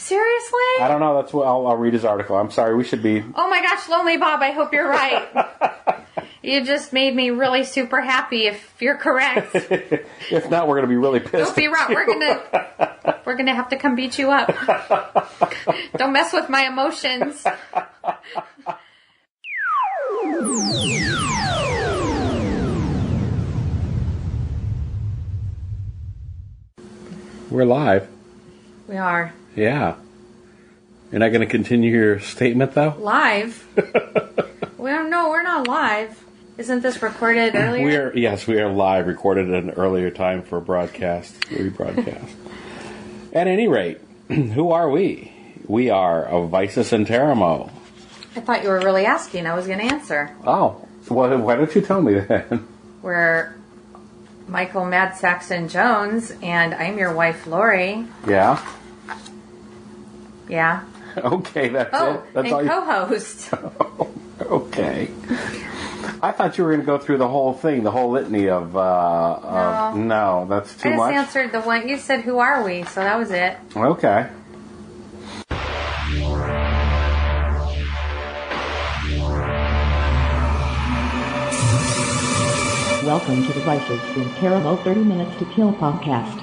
Seriously? I don't know. That's what I'll read his article. I'm sorry. We should be. Oh my gosh, Lonely Bob, I hope you're right. You just made me really super happy if you're correct. If not, we're going to be really pissed. Don't be wrong. We're gonna have to come beat you up. Don't mess with my emotions. We're live. We are. Yeah. You're not going to continue your statement, though? Live? Well, no, we're not live. Isn't this recorded earlier? We are live, recorded at an earlier time for rebroadcast. At any rate, who are we? We are a Vicis Interimo. I thought you were really asking. I was going to answer. Oh, well, why don't you tell me then? We're Michael Mad Saxon Jones, and I'm your wife, Lori. Yeah? Yeah. Okay, that's it. That's and co-host. Okay. I thought you were going to go through the whole thing, the whole litany of... No, that's too much. I just answered the one. You said, who are we? So that was it. Okay. Welcome to the Vicis Interimo 30 Minutes to Kill podcast.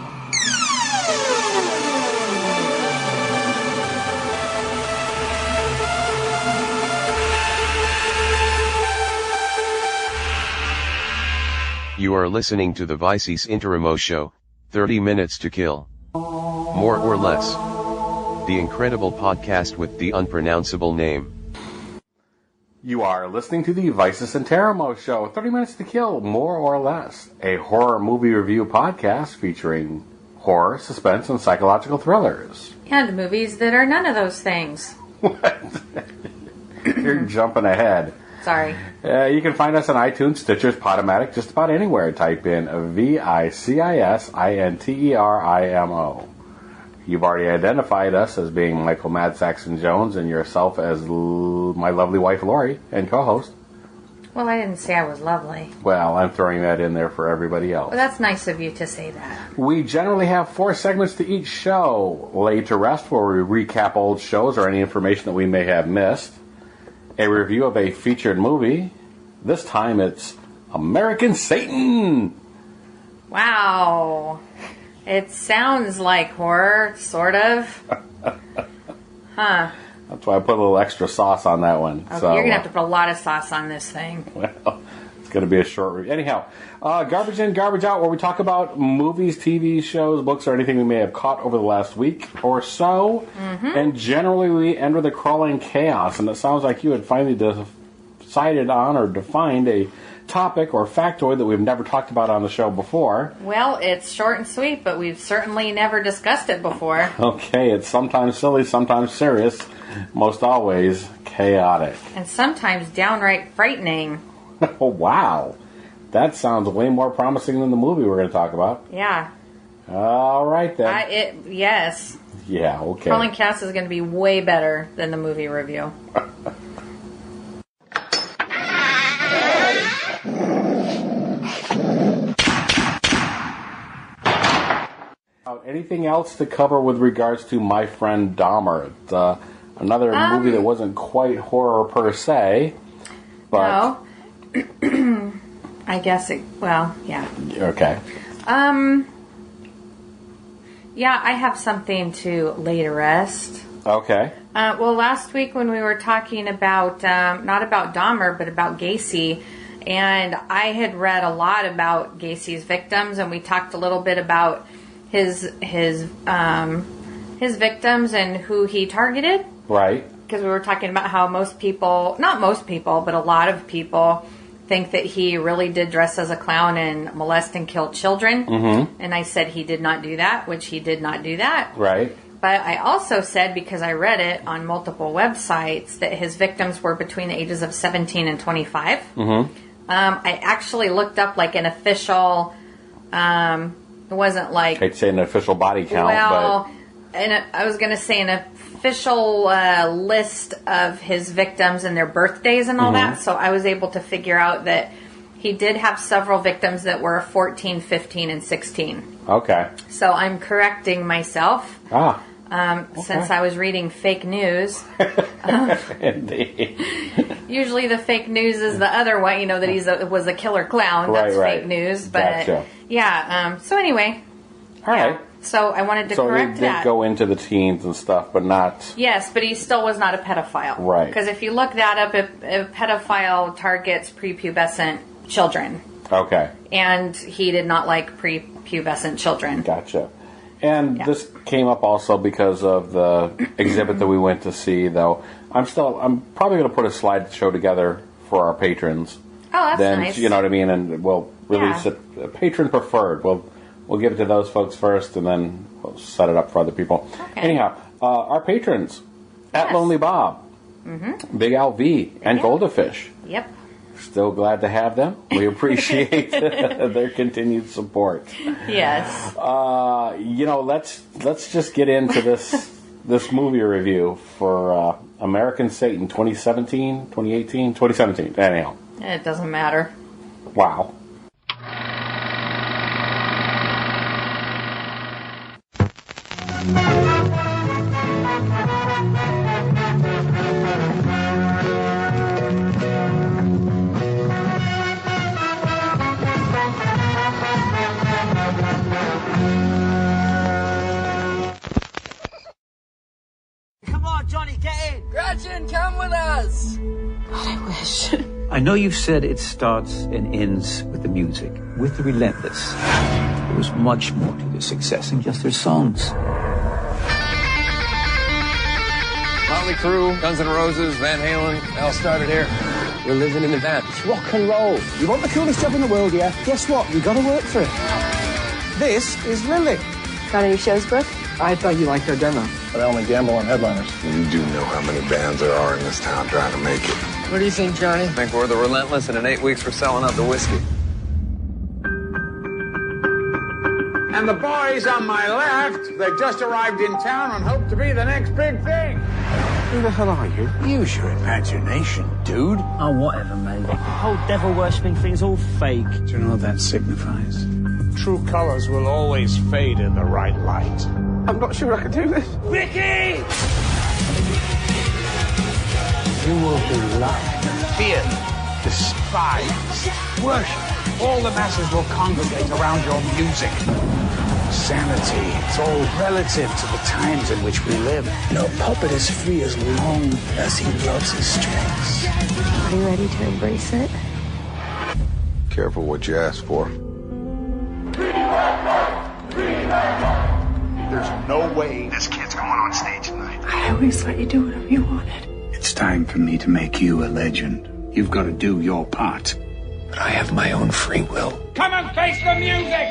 You are listening to the Vicis Interimo show, 30 Minutes to Kill. More or less. The incredible podcast with the unpronounceable name. You are listening to the Vicis Interimo show, 30 Minutes to Kill, more or less. A horror movie review podcast featuring horror, suspense, and psychological thrillers. And movies that are none of those things. What? You're jumping ahead. Sorry. You can find us on iTunes, Stitchers, Podomatic, just about anywhere. Type in VICISINTERIMO. You've already identified us as being Michael Mad Saxon Jones and yourself as my lovely wife Lori and co-host. Well, I didn't say I was lovely. Well, I'm throwing that in there for everybody else. Well, that's nice of you to say that. We generally have 4 segments to each show. Lay to Rest, where we recap old shows or any information that we may have missed. A review of a featured movie. This time it's American Satan. Wow. It sounds like horror, sort of. Huh. That's why I put a little extra sauce on that one. Okay, So you're going to have to put a lot of sauce on this thing. Well, it's going to be a short review. Anyhow, Garbage In, Garbage Out, where we talk about movies, TV shows, books, or anything we may have caught over the last week or so. Mm-hmm. And generally we end with a crawling chaos. And it sounds like you had finally decided on or defined a topic or factoid that we've never talked about on the show before. Well, it's short and sweet, but we've certainly never discussed it before. Okay, it's sometimes silly, sometimes serious, most always chaotic. And sometimes downright frightening. Oh, wow. That sounds way more promising than the movie we're going to talk about. Yeah. All right, then. Yes. Yeah, okay. Crawling Cast is going to be way better than the movie review. Anything else to cover with regards to My Friend Dahmer? It's, another movie that wasn't quite horror per se, but... No. I guess yeah. Okay. Yeah, I have something to lay to rest. Okay. Well, last week when we were talking about, not about Dahmer, but about Gacy, and I had read a lot about Gacy's victims, and we talked a little bit about his victims and who he targeted. Right. Because we were talking about how most people, not most people, but a lot of people think that he really did dress as a clown and molest and kill children. Mm-hmm. And I said he did not do that, which he did not do that. Right. But I also said, because I read it on multiple websites, that his victims were between the ages of 17 and 25. Mm-hmm. I actually looked up like an official... it wasn't like... I'd say an official body count, but... And I was going to say an official list of his victims and their birthdays and all that. So I was able to figure out that he did have several victims that were 14, 15, and 16. Okay. So I'm correcting myself. Since I was reading fake news. Indeed. Usually the fake news is the other one, that he was a killer clown. That's fake news. But gotcha. So anyway. All right. So I wanted to correct that. So he did go into the teens and stuff, but not... Yes, but he still was not a pedophile. Right. Because if you look that up, a pedophile targets prepubescent children. Okay. And he did not like prepubescent children. Gotcha. And this came up also because of the exhibit that we went to see, though. I'm probably going to put a slideshow together for our patrons. Oh, that's nice. You know what I mean? And we'll release it patron preferred. We'll give it to those folks first, and then we'll set it up for other people. Okay. Anyhow, our patrons, at Lonely Bob, Big Al V, and Goldafish. Yep. Still glad to have them. We appreciate their continued support. Yes. Let's just get into this movie review for American Satan 2017, 2018, 2017. Anyhow. It doesn't matter. Wow. Come on, Johnny, get in! Gretchen, come with us! I wish. I know you've said it starts and ends with the music, with the Relentless. There was much more to their success than just their songs. Motley Crue, Guns N' Roses, Van Halen, they all started here. We're living in the van. It's rock and roll. You want the coolest job in the world, yeah? Guess what? You gotta work for it. This is Lily. Got any shows booked? I thought you liked our demo. But I only gamble on headliners. You do know how many bands there are in this town trying to make it. What do you think, Johnny? I think we're the Relentless, and in 8 weeks we're selling out the whiskey. And the boys on my left, they've just arrived in town and hope to be the next big thing. Who the hell are you? Use your imagination, dude. Oh, whatever, mate. The whole devil-worshipping thing's all fake. Do you know what that signifies? True colors will always fade in the right light. I'm not sure I can do this. Ricky! You will be loved, feared, despised, worshipped. All the masses will congregate around your music. Sanity, it's all relative to the times in which we live. No puppet is free as long as he loves his strings. Are you ready to embrace it? Careful what you ask for. There's no way this kid's going on stage tonight. I always let you do whatever you wanted. It's time for me to make you a legend. You've got to do your part. But I have my own free will. Come and face the music!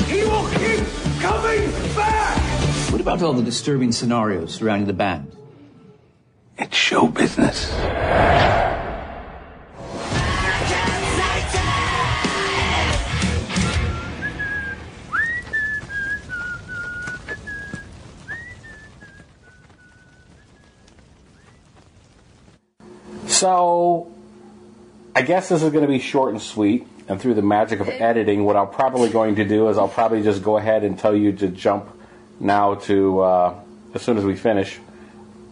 He will keep coming back! What about all the disturbing scenarios surrounding the band? It's show business. So, I guess this is going to be short and sweet, and through the magic of editing, what I'm probably going to do is I'll probably just go ahead and tell you to jump now to, as soon as we finish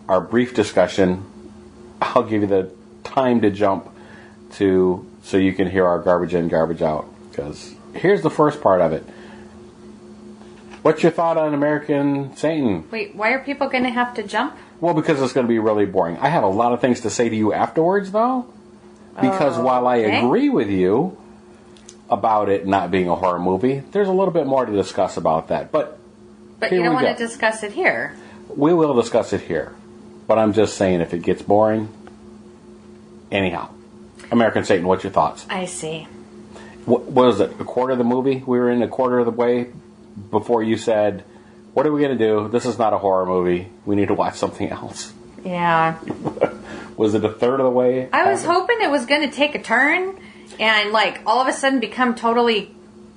our brief discussion, I'll give you the time to jump to so you can hear our garbage in, garbage out. Because here's the first part of it. What's your thought on American Satan? Wait, why are people going to have to jump? Well, because it's going to be really boring. I have a lot of things to say to you afterwards, though. Because while I agree with you about it not being a horror movie, there's a little bit more to discuss about that. But you don't want to discuss it here. We will discuss it here. But I'm just saying if it gets boring. Anyhow. American Satan, what's your thoughts? I see. What was it? A quarter of the movie? We were in a quarter of the way before you said, what are we going to do? This is not a horror movie. We need to watch something else. Yeah. Was it a third of the way? I was hoping it was going to take a turn and, like, all of a sudden become totally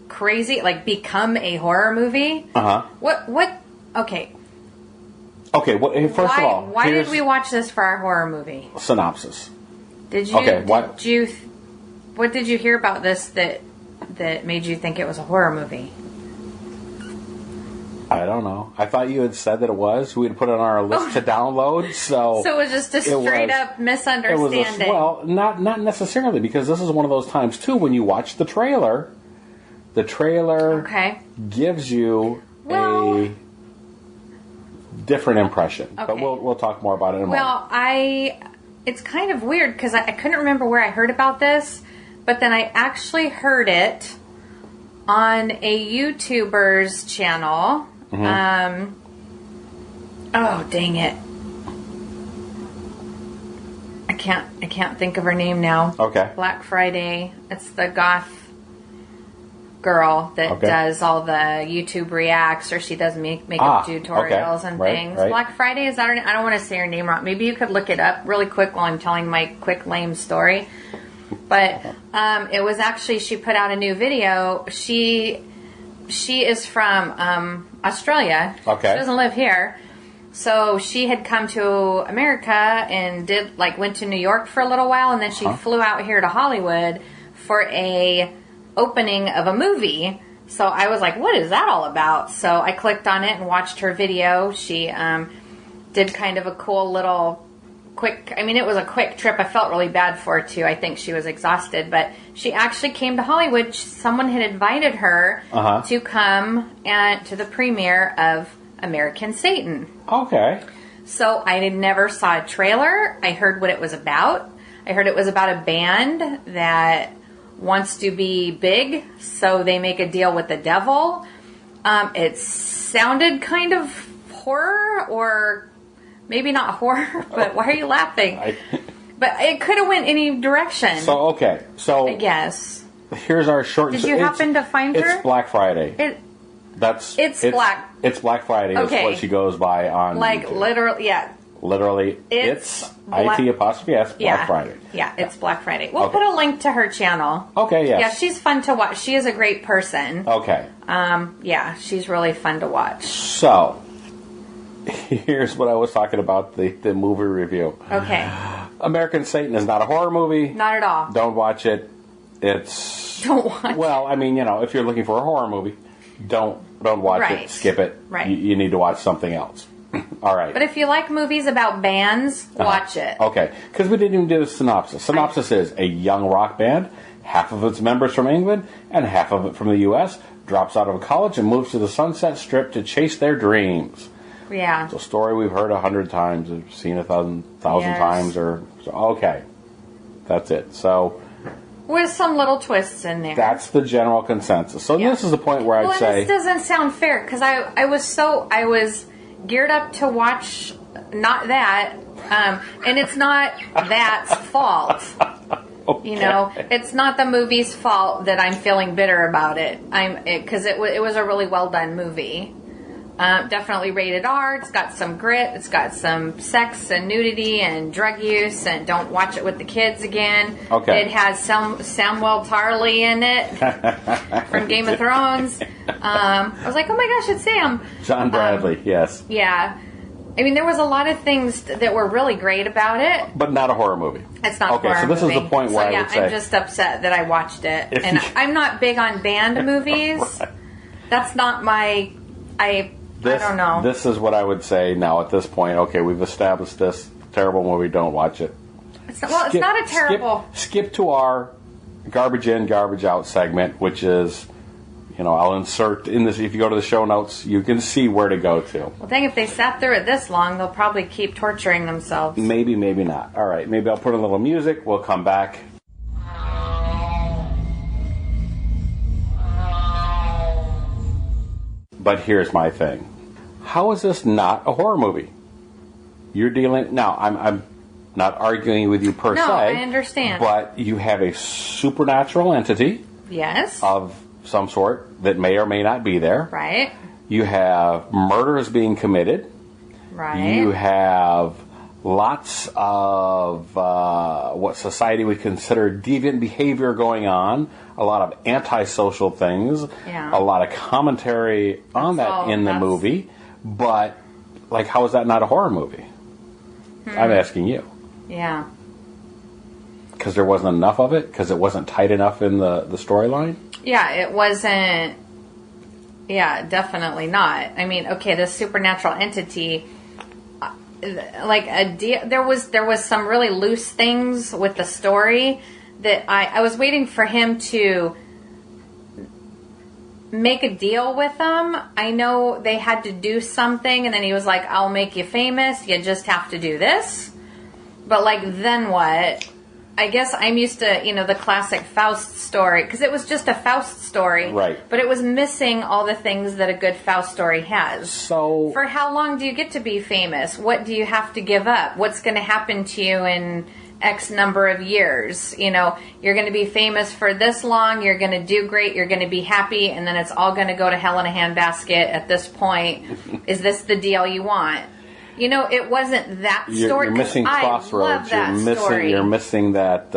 crazy, like, become a horror movie. Uh-huh. What Okay. Okay, well, first of all, why did we watch this for our horror movie? Synopsis. Did you? Okay, what did you hear about this that made you think it was a horror movie? I don't know. I thought you had said that it was. We had put it on our list to download, so it was just a straight up misunderstanding. Well, not necessarily, because this is one of those times too when you watch the trailer. The trailer gives you a different impression, but we'll talk more about it in a moment. Well, it's kind of weird because I couldn't remember where I heard about this, but then I actually heard it on a YouTuber's channel. Oh, dang it. I can't think of her name now. Okay. Black Friday. It's the goth girl that does all the YouTube reacts, or she does makeup tutorials and things. Right. Black Friday, is that her name? I don't want to say her name wrong. Maybe you could look it up really quick while I'm telling my quick lame story. But it was actually, she put out a new video. She is from Australia. Okay. She doesn't live here. So she had come to America and went to New York for a little while, and then she flew out here to Hollywood for a opening of a movie. So I was like, what is that all about? So I clicked on it and watched her video. She did kind of a cool little it was a quick trip. I felt really bad for her too. I think she was exhausted, but she actually came to Hollywood. Someone had invited her to come to the premiere of American Satan. Okay. So I never saw a trailer. I heard what it was about. I heard it was about a band that wants to be big, so they make a deal with the devil. It sounded kind of horror, or maybe not horror, but why are you laughing? But it could have went any direction. So I guess. Here's our short. Did you happen to find her? It's Black Friday. It's Black Friday is what she goes by on YouTube. Literally, yeah. Literally, it's IT''S Black Friday. Yeah, it's Black Friday. We'll put a link to her channel. Okay, yes. Yeah, she's fun to watch. She is a great person. Okay. Yeah, she's really fun to watch. So, here's what I was talking about, the movie review. Okay. American Satan is not a horror movie. Not at all. Don't watch it. Don't watch it. Well, I mean, if you're looking for a horror movie, don't watch it. Skip it. Right. You need to watch something else. All right. But if you like movies about bands, watch it. Okay. Because we didn't even do the synopsis. Synopsis is a young rock band, half of its members from England and half of it from the U.S., drops out of college and moves to the Sunset Strip to chase their dreams. Yeah. It's a story we've heard 100 times, or seen 1,000 times, okay. That's it. So, with some little twists in there. That's the general consensus. So this is the point where I'd say, this doesn't sound fair, because I was geared up to watch not that, and it's not that's fault. Okay. It's not the movie's fault that I'm feeling bitter about it. Because it was a really well done movie. Definitely rated R. It's got some grit. It's got some sex and nudity and drug use, and don't watch it with the kids again. Okay. It has Samuel Tarly in it from Game of Thrones. I was like, oh my gosh, it's Sam. John Bradley, yes. Yeah. I mean, there was a lot of things that were really great about it. But not a horror movie. It's not a horror movie. Okay, so this is the point where I would say, I'm just upset that I watched it. And I'm not big on band movies. Right. That's not my... I don't know. This is what I would say now at this point. Okay, we've established this terrible movie. Don't watch it. It's not a terrible... Skip to our garbage in, garbage out segment, which is... I'll insert in this. If you go to the show notes, you can see where to go to. Well, dang, if they sat through it this long, they'll probably keep torturing themselves. Maybe, maybe not. All right, maybe I'll put a little music. We'll come back. But here's my thing. How is this not a horror movie? You're dealing... Now, I'm not arguing with you per se. No, I understand. But you have a supernatural entity. Yes. Of some sort that may or may not be there. Right. You have murders being committed. Right. You have lots of what society would consider deviant behavior going on. A lot of antisocial things. Yeah. A lot of commentary on that in the movie. But, like, how is that not a horror movie? I'm asking you. Yeah. Because there wasn't enough of it? Because it wasn't tight enough in the storyline? Yeah, it wasn't... Yeah, definitely not. I mean, okay, this supernatural entity... Like, there was some really loose things with the story that I was waiting for him to make a deal with them. I know they had to do something, and then he was like, I'll make you famous. You just have to do this. But, like, then what? I guess I'm used to, the classic Faust story, because it was just a Faust story. Right. But it was missing all the things that a good Faust story has. So... For how long do you get to be famous? What do you have to give up? What's going to happen to you in X number of years? You're going to be famous for this long, you're going to do great, you're going to be happy, and then it's all going to go to hell in a handbasket at this point. Is this the deal you want? It wasn't that story. You're missing Crossroads. You're missing that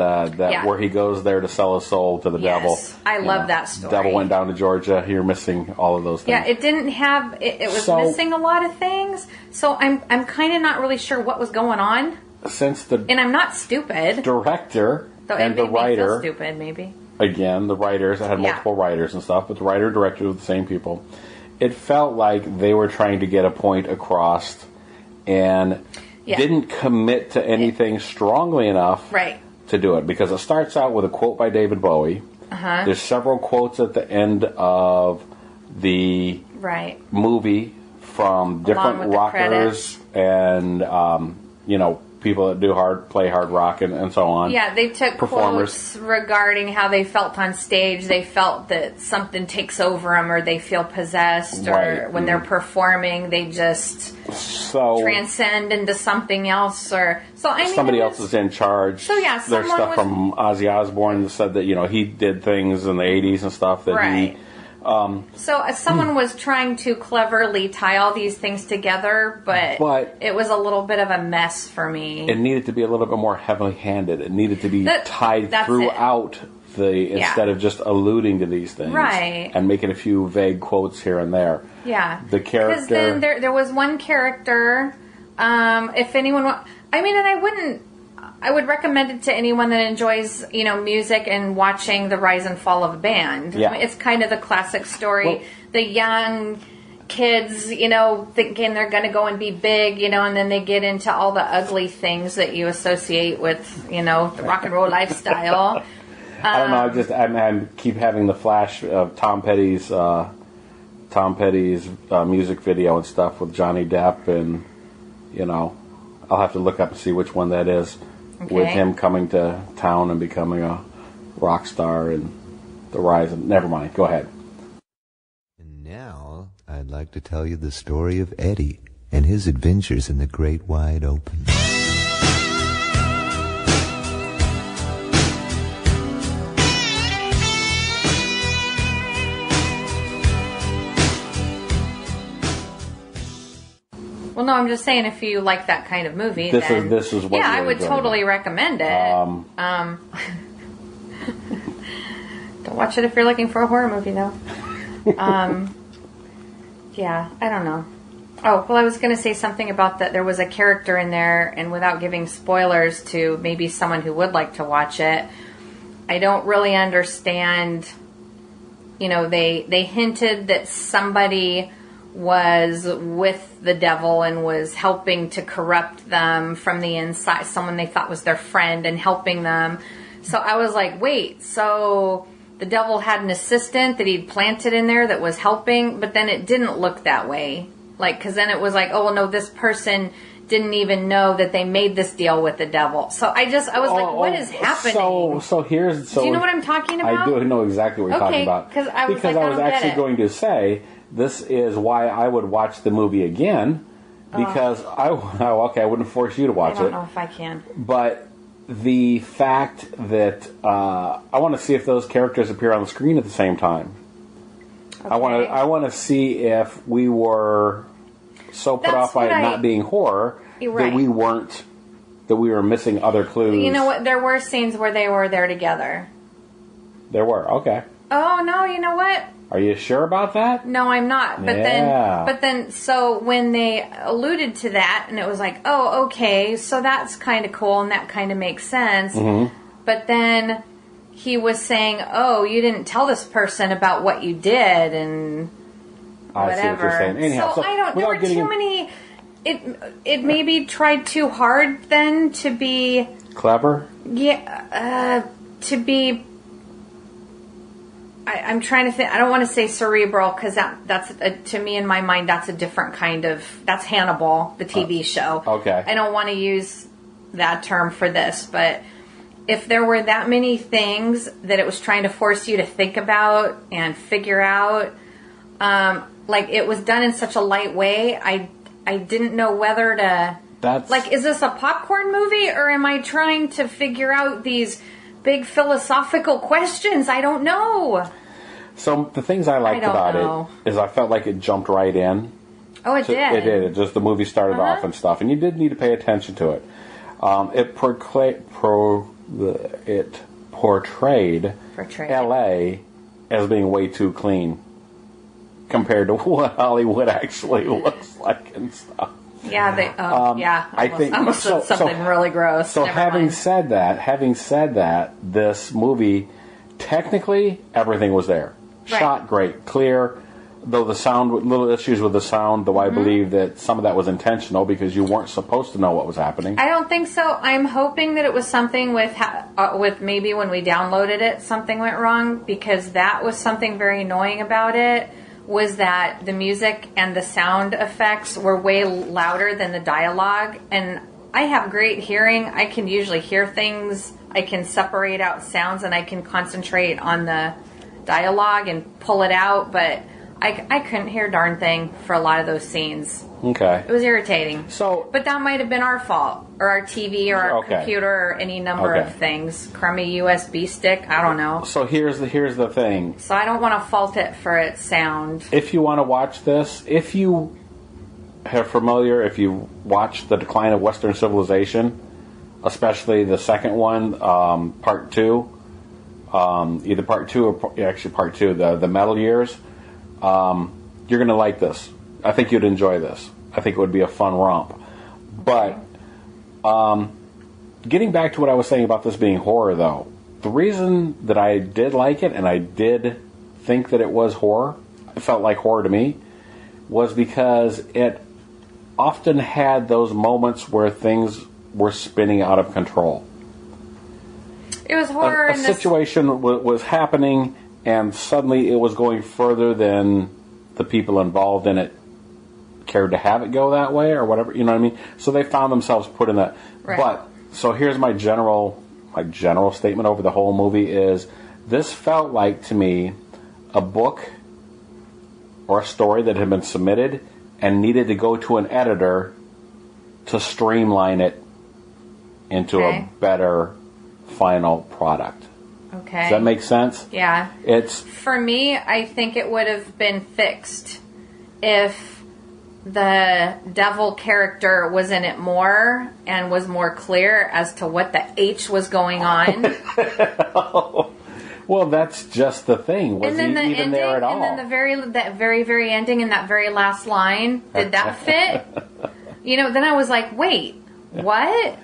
where he goes there to sell his soul to the devil. I love that story. Devil went down to Georgia. You're missing all of those things. Yeah, it didn't have. It was missing a lot of things. So I'm kind of not really sure what was going on. And I'm not stupid. Director and the writer. Me feel stupid, maybe. Again, the writers. I had multiple writers and stuff, but the writer and director were the same people. It felt like they were trying to get a point across. And didn't commit to anything strongly enough to do it. Because it starts out with a quote by David Bowie. Uh-huh. There's several quotes at the end of the movie from different rockers and, people that play hard rock and so on. Yeah, they took quotes regarding how they felt on stage. They felt that something takes over them, or they feel possessed, or when they're performing, they just transcend into something else. Somebody else is in charge. So yeah, there's stuff from Ozzy Osbourne that said that he did things in the 80s and stuff that he. Someone was trying to cleverly tie all these things together, but it was a little bit of a mess for me. It needed to be a little bit more heavily-handed. It needed to be tied throughout instead of just alluding to these things, and making a few vague quotes here and there. Yeah, the character. Because then there was one character. If anyone, I would recommend it to anyone that enjoys, music and watching the rise and fall of a band. Yeah. I mean, it's kind of the classic story. Well, the young kids, thinking they're going to go and be big, and then they get into all the ugly things that you associate with, the rock and roll lifestyle. I don't know. I keep having the flash of Tom Petty's music video and stuff with Johnny Depp, and I'll have to look up and see which one that is. Okay. With him coming to town and becoming a rock star and the rise of... Never mind. Go ahead. And now, I'd like to tell you the story of Eddie and his adventures in the great wide open. Well, no, I'm just saying if you like that kind of movie, this is what I would totally recommend it. Don't watch it if you're looking for a horror movie, though. Yeah, I don't know. Oh, well, I was going to say something about that. There was a character in there, and without giving spoilers to maybe someone who would like to watch it, I don't really understand. They hinted that somebody was with the devil and was helping to corrupt them from the inside, someone they thought was their friend and helping them. So I was like, wait, so the devil had an assistant that he'd planted in there that was helping, but then it didn't look that way. Because then it was like, oh, well, no, this person didn't even know that they made this deal with the devil. So I was like, what is happening? So here's... Do you know what I'm talking about? I do know exactly what you're talking about. Because I was actually going to say... This is why I would watch the movie again, because I wouldn't force you to watch it. I don't know if I can. But the fact that I want to see if those characters appear on the screen at the same time. Okay. I want to see if we were so put off by it not being horror that we were missing other clues. You know what? There were scenes where they were there together. There were, okay. Oh, no, you know what? Are you sure about that? No, I'm not. But then, so when they alluded to that, and it was like, oh, okay, so that's kind of cool, and that kind of makes sense. Mm-hmm. But then he was saying, oh, you didn't tell this person about what you did, and whatever. I see what you're saying. Anyhow, so I don't. There were too many. It maybe tried too hard then to be clever. Yeah, to be. I'm trying to think. I don't want to say cerebral because that's to me in my mind that's a different kind of. That's Hannibal, the TV show. Okay. I don't want to use that term for this, but if there were that many things that it was trying to force you to think about and figure out, like it was done in such a light way, I didn't know whether to. That's like, is this a popcorn movie or am I trying to figure out these big philosophical questions? I don't know. So the things I liked about it is I felt like it jumped right in. Oh, it did. It did. It just the movie started off and stuff, and you did need to pay attention to it. It portrayed L.A. as being way too clean compared to what Hollywood actually looks like and stuff. Yeah, I think I almost said something really gross. So having said that, this movie, technically, everything was there. Right. Shot great, clear. Though the sound, little issues with the sound, though I believe that some of that was intentional because you weren't supposed to know what was happening. I don't think so. I'm hoping that it was something with maybe when we downloaded it, something went wrong, because that was something very annoying about it. Was that the music and the sound effects were way louder than the dialogue. And I have great hearing. I can usually hear things. I can separate out sounds and I can concentrate on the dialogue and pull it out. But I couldn't hear a darn thing for a lot of those scenes. Okay. It was irritating. But that might have been our fault. Or our TV or our computer or any number of things. Crummy USB stick. I don't know. So here's the thing. So I don't want to fault it for its sound. If you want to watch this, if you watch The Decline of Western Civilization, especially the second one, part 2, either part 2 or actually part 2, the Metal Years, you're going to like this. I think you'd enjoy this. I think it would be a fun romp. But getting back to what I was saying about this being horror, though, the reason that I did like it and I did think that it was horror, it felt like horror to me, was because it often had those moments where things were spinning out of control. It was horror. A situation was happening, and suddenly it was going further than the people involved in it cared to have it go that way, or whatever. You know what I mean? So they found themselves put in that. Right. But so here's my general statement over the whole movie is this felt like to me a book or a story that had been submitted and needed to go to an editor to streamline it into a better final product. Okay. Does that make sense? Yeah. For me, I think it would have been fixed if the devil character was in it more and was more clear as to what the H was going on. Well, that's just the thing. Was he even there at all? And then that very ending and that very last line, did that fit? Then I was like, wait, what?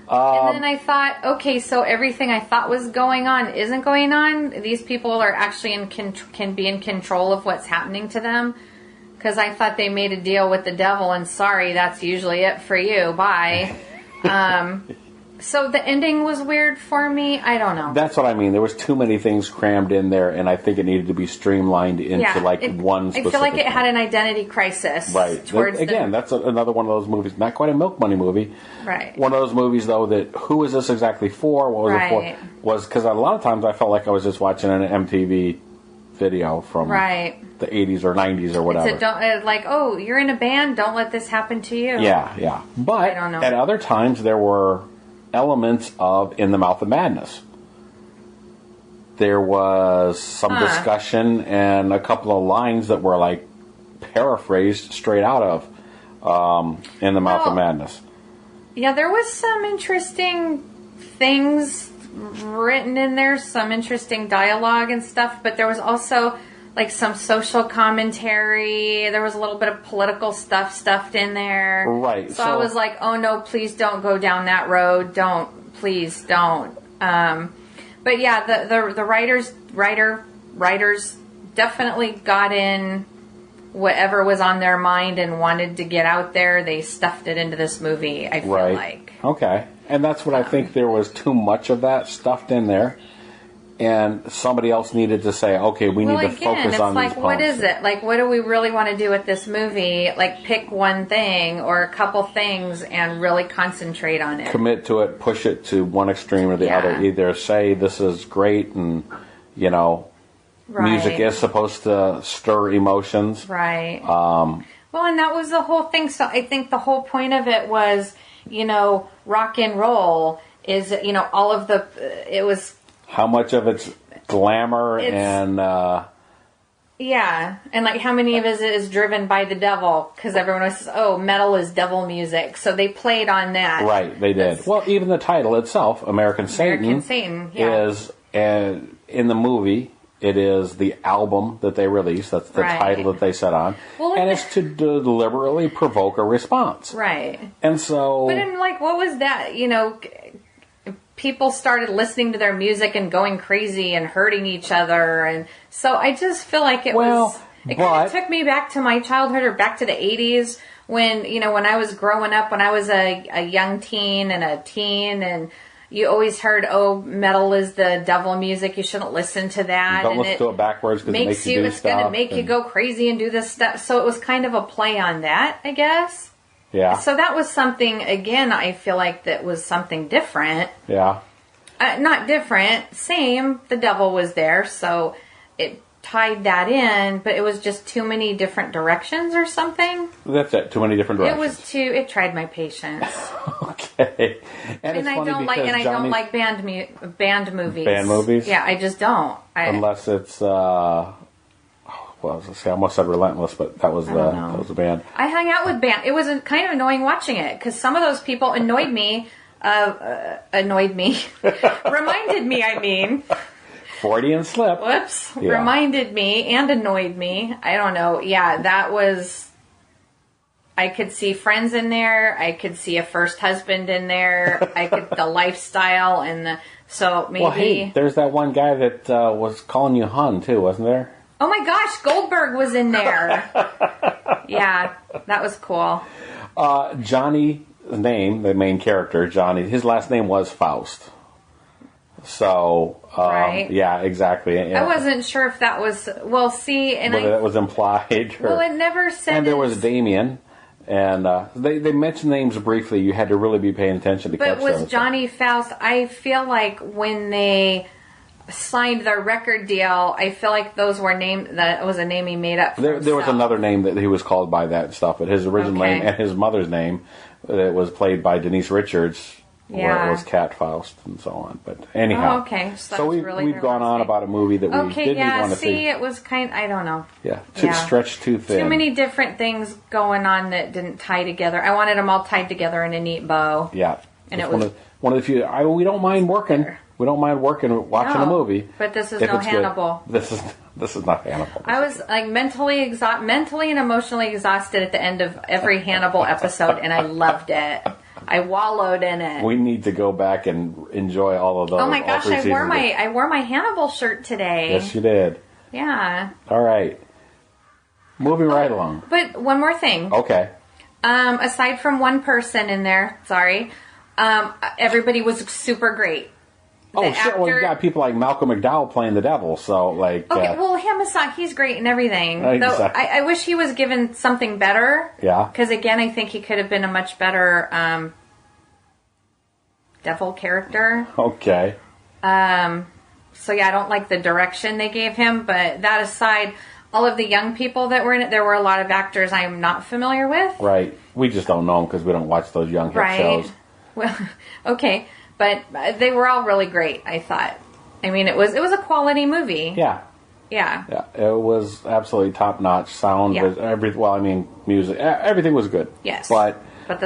And then I thought, okay, so everything I thought was going on isn't going on. These people are actually can be in control of what's happening to them. Because I thought they made a deal with the devil, and sorry, that's usually it for you. Bye. So the ending was weird for me. I don't know. That's what I mean. There was too many things crammed in there, and I think it needed to be streamlined into one specific. I feel like it had an identity crisis. Right. That's another one of those movies. Not quite a milk money movie. Right. One of those movies, though, that who is this exactly for? What was it for? Was because a lot of times I felt like I was just watching an MTV video from the 80s or 90s or whatever. It's you're in a band, don't let this happen to you. Yeah. But I don't know. At other times there were elements of In the Mouth of Madness. There was some discussion and a couple of lines that were like paraphrased straight out of In the Mouth of Madness. Yeah, there was some interesting things written in there, some interesting dialogue and stuff, but there was also like some social commentary. There was a little bit of political stuff stuffed in there. Right. So I was like, oh no, please don't go down that road. Please don't. But yeah, the writers definitely got in whatever was on their mind and wanted to get out there. They stuffed it into this movie, I feel like. Okay. And that's what I think, there was too much of that stuffed in there. And somebody else needed to say, okay, we need to focus on these parts. What is it? Like, what do we really want to do with this movie? Like, pick one thing or a couple things and really concentrate on it. Commit to it, push it to one extreme or the other. Either say, this is great and, you know, music is supposed to stir emotions. Right. Well, and that was the whole thing. So I think the whole point of it was, you know, rock and roll is, you know, all of the, it was... How much of it's glamour and... yeah, and like how many of it is driven by the devil? Because everyone says, oh, metal is devil music. So they played on that. Right, they did. Well, even the title itself, American Satan, is, in the movie, it is the album that they released. That's the title that they set on. Well, and it's to deliberately provoke a response. Right. And so... But then, like, what was that, you know... People started listening to their music and going crazy and hurting each other, and so I just feel like it kind of took me back to my childhood or back to the 80s when, you know, when I was growing up, when I was a young teen and a teen, and you always heard, oh, metal is the devil music, you shouldn't listen to that. Don't listen to it backwards because it makes you do it's going to make you go crazy and do this stuff. So it was kind of a play on that, I guess. Yeah. So that was something, again, I feel like that was something different. Yeah. Not different, same. The devil was there, so it tied that in, but it was just too many different directions or something. That's it, too many different directions. It tried my patience. Okay. And I don't like band movies. Band movies? Yeah, I just don't. Unless it's well, I almost said Relentless, but that was the band. I hung out with band. It was kind of annoying watching it because some of those people annoyed me. Reminded me. I mean, Freudian slip. Whoops. Yeah. Reminded me and annoyed me. I don't know. Yeah, that was. I could see friends in there. I could see a first husband in there. I could the lifestyle and so maybe. Well, hey, there's that one guy that was calling you hun too, wasn't there? Oh my gosh, Goldberg was in there. Yeah, that was cool. Johnny's name, the main character, Johnny, his last name was Faust. So, yeah, exactly. I wasn't sure if that was, well, see, and whether that was implied. Well, it never said. And there was Damien. And they mentioned names briefly. You had to really be paying attention to catch those. But was Johnny Faust, I feel like when they signed their record deal, I feel like those were that was a name he made up for there was another name that he was called by that stuff, but his original name and his mother's name that was played by Denise Richards, where it was Cat Faust and so on. But anyhow, so we've gone on about a movie that we didn't want to see. It was I don't know. Yeah, stretched too thin. Too many different things going on that didn't tie together. I wanted them all tied together in a neat bow. Yeah, and it was one of the few. We don't mind working. We don't mind watching a movie. But this is no Hannibal. This is not Hannibal. I was like mentally and emotionally exhausted at the end of every Hannibal episode, and I loved it. I wallowed in it. We need to go back and enjoy all of those. Oh my gosh, I wore my Hannibal shirt today. Yes, you did. Yeah. All right. Moving right along. But one more thing. Okay. Aside from one person in there, everybody was super great. Sure. Well, you got people like Malcolm McDowell playing the devil, so like. Okay, well, him aside, he's great and everything. Exactly. Though I wish he was given something better. Yeah. Because again, I think he could have been a much better devil character. Okay. So yeah, I don't like the direction they gave him, but that aside, all of the young people that were in it, there were a lot of actors I'm not familiar with. Right. We just don't know them because we don't watch those young hit shows. Well, okay. But they were all really great, I thought. I mean, it was a quality movie. Yeah. Yeah. It was absolutely top notch sound. Yeah. Music. Everything was good. Yes. But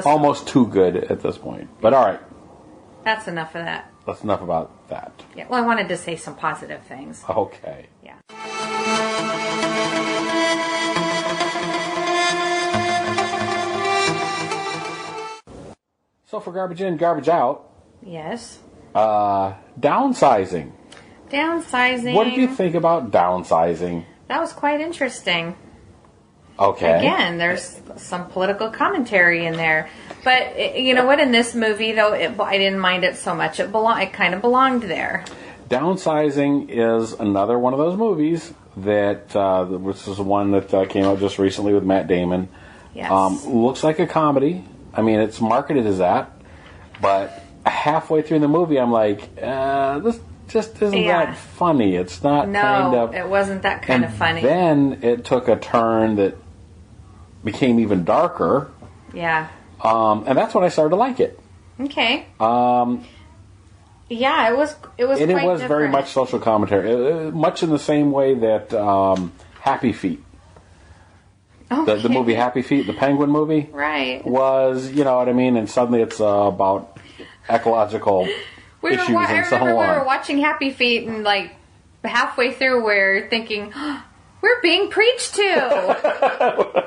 almost too good at this point. But all right. That's enough of that. That's enough about that. Yeah. Well, I wanted to say some positive things. Okay. Yeah. So for garbage in, garbage out. Yes. Downsizing. Downsizing. What did you think about downsizing? That was quite interesting. Okay. Again, there's some political commentary in there. But you know what? In this movie, though, I didn't mind it so much. It kind of belonged there. Downsizing is another one of those movies that, which is one that came out just recently with Matt Damon. Yes. Looks like a comedy. I mean, it's marketed as that. But halfway through the movie, I'm like, this just isn't that funny. It's not kind of... No, it wasn't that kind of funny. Then it took a turn that became even darker. Yeah. And that's when I started to like it. Okay. Yeah, it was. And quite it was different. very much social commentary, much in the same way that Happy Feet, the movie Happy Feet, the Penguin movie, right, was, you know what I mean. And suddenly it's about ecological issues and so on. We were watching Happy Feet, and like halfway through, we're thinking, oh, we're being preached to.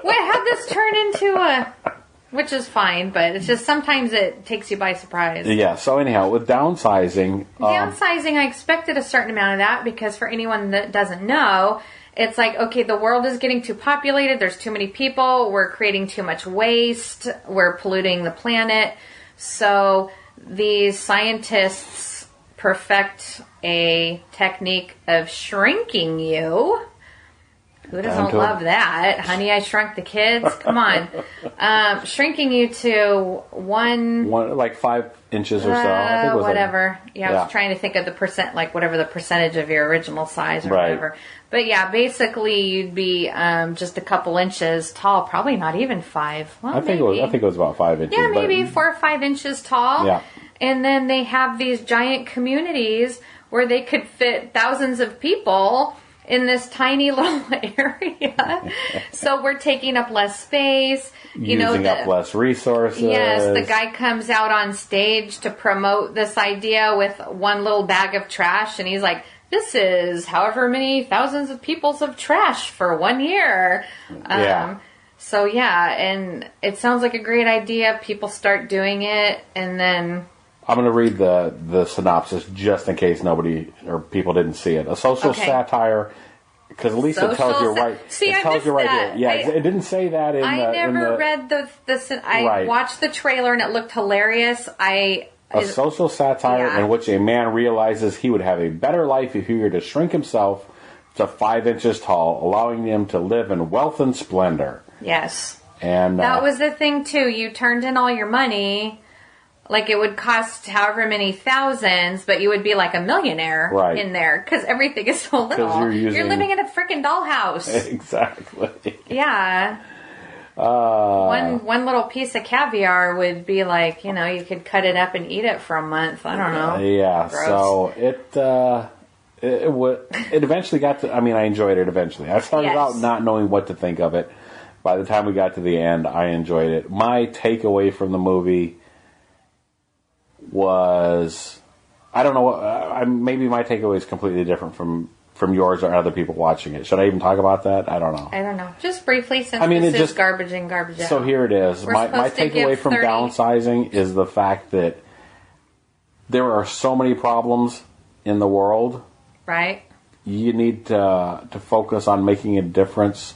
What had this turn into a? Which is fine, but it's just sometimes it takes you by surprise. Yeah, so anyhow, with downsizing... Downsizing, I expected a certain amount of that, because for anyone that doesn't know, it's like, okay, the world is getting too populated, there's too many people, we're creating too much waste, we're polluting the planet. So these scientists perfect a technique of shrinking you. Who doesn't love that? Honey, I Shrunk the Kids? Come on. Shrinking you to one like 5 inches or so. I think it was whatever. I was trying to think of the percent, like whatever the percentage of your original size or whatever. But yeah, basically you'd be just a couple inches tall, probably not even 5. Well, I think it was about 5 inches. Yeah, maybe 4 or 5 inches tall. Yeah. And then they have these giant communities where they could fit thousands of people in this tiny little area. So we're taking up less space. Using up less resources. Yes, the guy comes out on stage to promote this idea with one little bag of trash, and he's like, this is however many thousands of peoples of trash for 1 year. So yeah, and it sounds like a great idea. People start doing it, and then... I'm going to read the synopsis just in case nobody or people didn't see it. A social satire, because at least it tells you right. See, it tells you right here. Yeah, it didn't say that in I never read the I watched the trailer and it looked hilarious. A social satire in which a man realizes he would have a better life if he were to shrink himself to 5 inches tall, allowing him to live in wealth and splendor. Yes. And that was the thing too. You turned in all your money. Like, it would cost however many thousands, but you would be like a millionaire in there, because everything is so little. You're living in a freaking dollhouse. Exactly. Yeah. One little piece of caviar would be like, you could cut it up and eat it for a month. I don't know. Yeah, gross. So it eventually got to, I mean, I enjoyed it eventually. I started out not knowing what to think of it. By the time we got to the end, I enjoyed it. My takeaway from the movie was, I don't know, maybe my takeaway is completely different from yours or other people watching it. Should I even talk about that? I don't know. I don't know. Just briefly, since this is garbage in, garbage out. So here it is. My takeaway from downsizing is the fact that there are so many problems in the world. Right. You need to focus on making a difference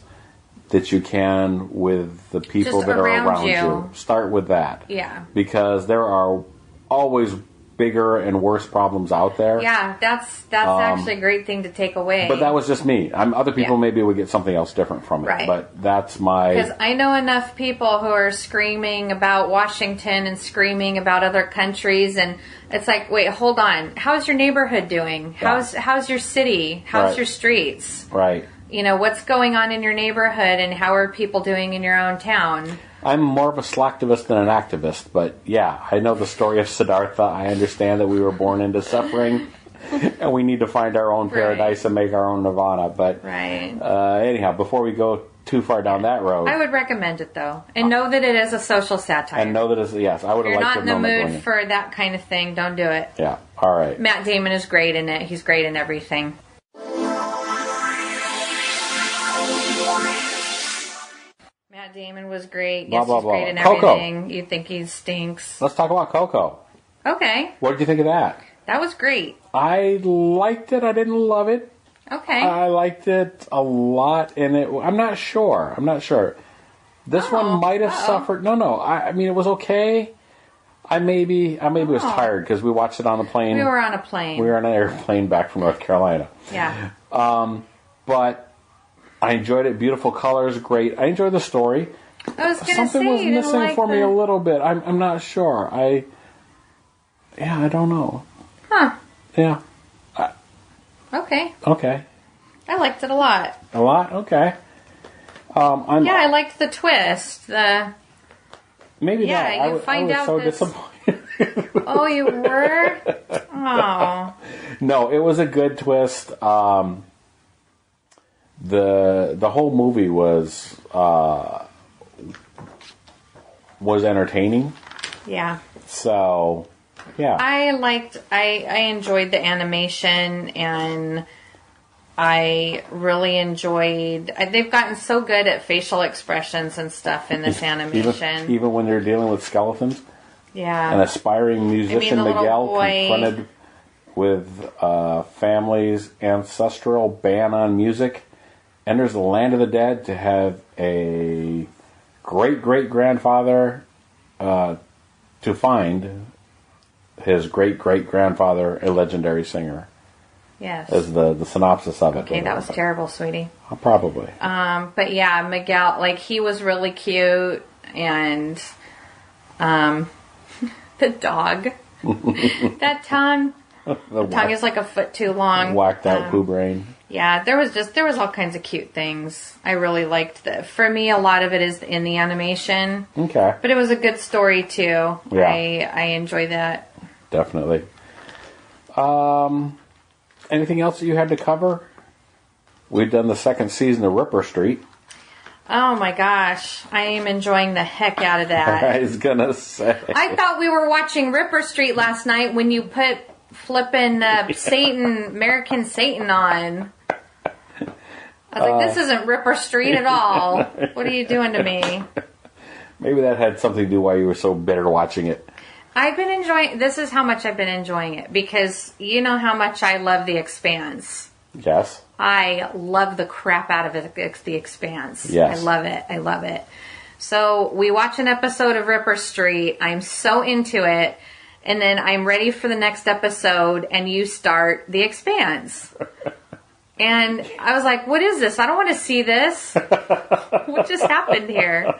that you can with the people that are around you. Start with that. Yeah. Because there are always bigger and worse problems out there. Yeah, that's actually a great thing to take away. But that was just me. Other people maybe would get something else different from it. Right. But that's my... Because I know enough people who are screaming about Washington and screaming about other countries, and it's like, wait, hold on. How's your neighborhood doing? How's your city? How's your streets? Right. What's going on in your neighborhood, and how are people doing in your own town? I'm more of a slacktivist than an activist, but yeah, I know the story of Siddhartha. I understand that we were born into suffering, and we need to find our own paradise and make our own nirvana. But anyhow, before we go too far down that road. I would recommend it, though. And know that it is a social satire. And know that it's, yes, I would have liked to If you're have not in known the mood for that kind of thing, don't do it. Yeah, all right. Matt Damon is great in it. He's great in everything. Matt Damon was great. Blah, Yes, blah, he's blah. great in Coco. everything. You think he stinks. Let's talk about Coco. Okay. What did you think of that? That was great. I liked it. I didn't love it. Okay. I liked it a lot, and I'm not sure. This one might have suffered. No. I mean, it was okay. I maybe was tired because we watched it on a plane. We were on a plane. We were on an airplane back from North Carolina. Yeah. But I enjoyed it. Beautiful colors, great. I enjoyed the story. I was going to say, something was you didn't missing like for me a little bit. I'm not sure. I don't know. Huh. Yeah. Okay. Okay. I liked it a lot. A lot? Okay. I liked the twist. Maybe yeah, that. you find I was out so this... disappointed. Oh, you were? Oh. No, it was a good twist. The whole movie was entertaining. Yeah. So, yeah. I enjoyed the animation, and I really enjoyed... They've gotten so good at facial expressions and stuff in this animation. Even when they're dealing with skeletons. Yeah. An aspiring musician, Miguel, boy... confronted with family's ancestral ban on music, enters the land of the dead to have a great-great-grandfather to find his great-great-grandfather, a legendary singer. Yes. Is the synopsis of it. Okay, that was terrible, sweetie. Probably. But yeah, Miguel, he was really cute, and the dog, that tongue, the tongue is like a foot too long. Whacked out poo brain. Yeah, there was all kinds of cute things. I really liked that. For me, a lot of it is in the animation. Okay. But it was a good story too. Yeah. I enjoy that. Definitely. Anything else that you had to cover? We've done the second season of Ripper Street. Oh my gosh, I am enjoying the heck out of that. I was gonna say. I thought we were watching Ripper Street last night when you put flipping Satan, American Satan on. I was like, this isn't Ripper Street at all. What are you doing to me? Maybe that had something to do why you were so bitter watching it. I've been enjoying... This is how much I've been enjoying it. Because you know how much I love The Expanse. Yes. I love the crap out of it, The Expanse. Yes. I love it. I love it. So we watch an episode of Ripper Street. I'm so into it. And then I'm ready for the next episode. And you start The Expanse. And I was like, what is this? I don't want to see this. What just happened here?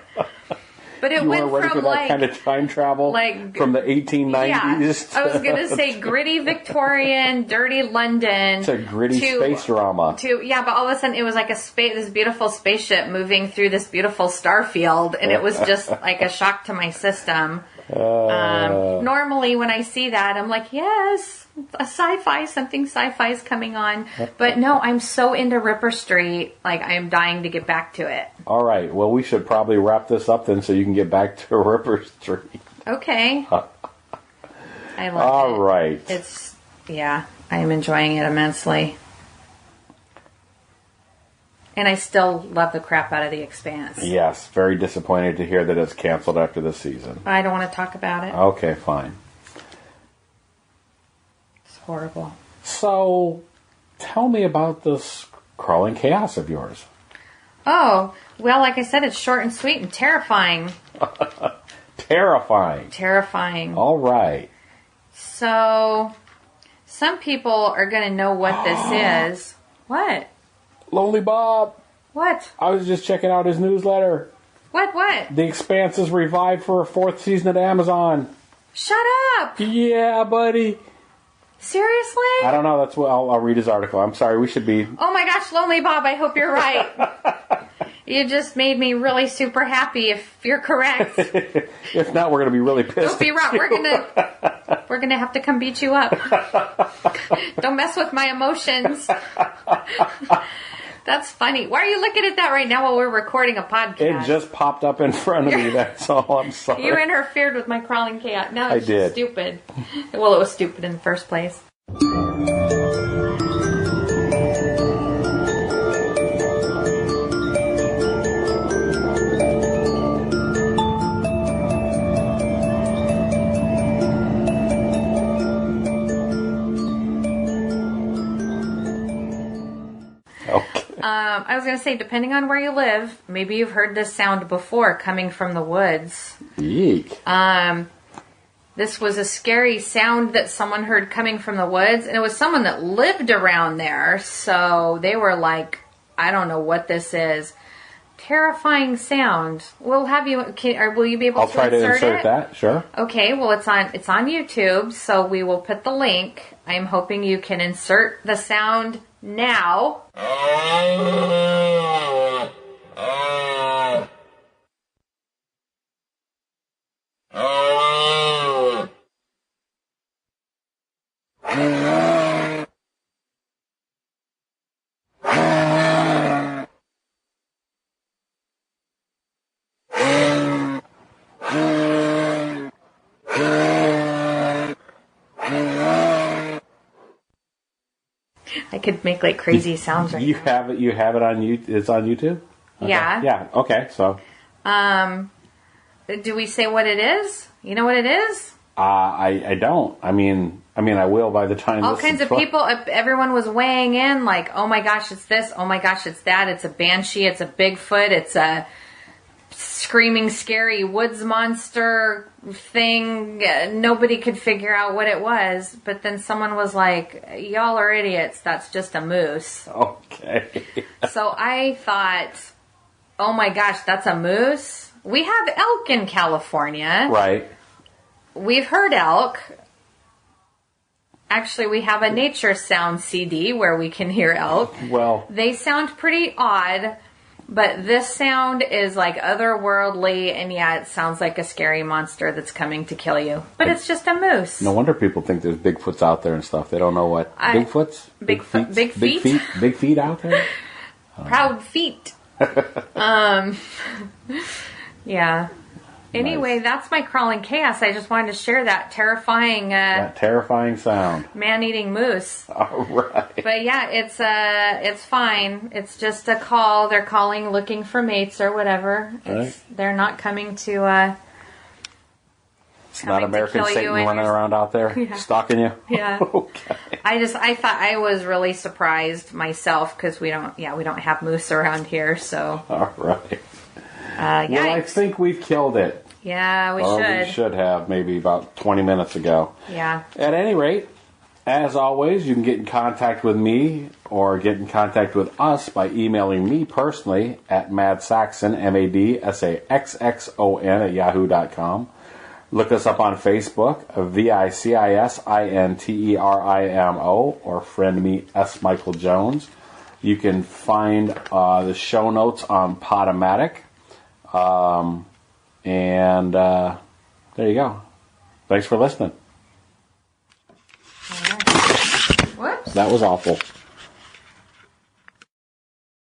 But it went ready from for that kind of time travel from the 1890s. Yeah, I was going to say gritty Victorian, dirty London. It's a gritty space drama. But all of a sudden it was like this beautiful spaceship moving through this beautiful star field, and it was just like a shock to my system. Normally when I see that, I'm like, yes, something sci-fi is coming on. But no, I'm so into Ripper Street, I am dying to get back to it. All right, well, we should probably wrap this up then so you can get back to Ripper Street. Okay. I love it. All right. I am enjoying it immensely. And I still love the crap out of The Expanse. Yes, very disappointed to hear that it's canceled after this season. I don't want to talk about it. Okay, fine. It's horrible. So, tell me about this crawling chaos of yours. Oh, well, like I said, it's short and sweet and terrifying. Terrifying. All right. So, some people are going to know what this is. What? Lonely Bob. What? I was just checking out his newsletter. What? The Expanse is revived for a 4th season at Amazon. Shut up! Yeah, buddy. Seriously? I don't know. That's what I'll read his article. I'm sorry. We should be... Oh my gosh, Lonely Bob, I hope you're right. You just made me really super happy if you're correct. If not, we're going to be really pissed. Don't be wrong. We're gonna have to come beat you up. Don't mess with my emotions. That's funny. Why are you looking at that right now while we're recording a podcast? It just popped up in front of me. That's all. I'm sorry. You interfered with my crawling cat. Now it's I did. just stupid. Well, it was stupid in the first place. I was going to say, depending on where you live, maybe you've heard this sound before coming from the woods. Eek. This was a scary sound that someone heard coming from the woods, and it was someone that lived around there, so they were like, I don't know what this is. Terrifying sound. We'll have you, will you be able I'll to try to insert insert it? that, sure. Okay, well it's on YouTube, so we will put the link. I'm hoping you can insert the sound now. I could make like crazy sounds right now. You have it on you. It's on YouTube. Okay. Yeah. Yeah. Okay. So. Do we say what it is? You know what it is? I don't. I mean, I will by the time. All kinds of people. Everyone was weighing in, like, oh my gosh, it's this. Oh my gosh, it's that. It's a banshee. It's a Bigfoot. It's a screaming, scary woods monster thing. Nobody could figure out what it was. But then someone was like, y'all are idiots. That's just a moose. Okay. So I thought, oh my gosh, that's a moose? We have elk in California. Right. We've heard elk. Actually, we have a nature sound CD where we can hear elk. Well. They sound pretty odd, but this sound is like otherworldly, and yeah, it sounds like a scary monster that's coming to kill you. But it's just a moose. No wonder people think there's Bigfoots out there and stuff. They don't know what Bigfoots? Big feet? Big feet out there? Proud feet. Yeah. Anyway, Nice. That's my crawling chaos. I just wanted to share that terrifying That terrifying sound. man-eating moose. All right. But yeah, it's fine. It's just a call. They're calling, looking for mates or whatever. Right. They're not coming to. It's not American Satan running around out there stalking you. Yeah. Okay. I thought I was really surprised myself because we don't have moose around here. So. All right. Yeah. Well, I think we've killed it. Yeah, we We should have maybe about 20 minutes ago. Yeah. At any rate, as always, you can get in contact with me or get in contact with us by emailing me personally at madsaxon, MADSAXXON at yahoo.com. Look us up on Facebook, VICISINTERIMO, or friend me, S. Michael Jones. You can find the show notes on Podomatic. And there you go. Thanks for listening. All right. Whoops. That was awful.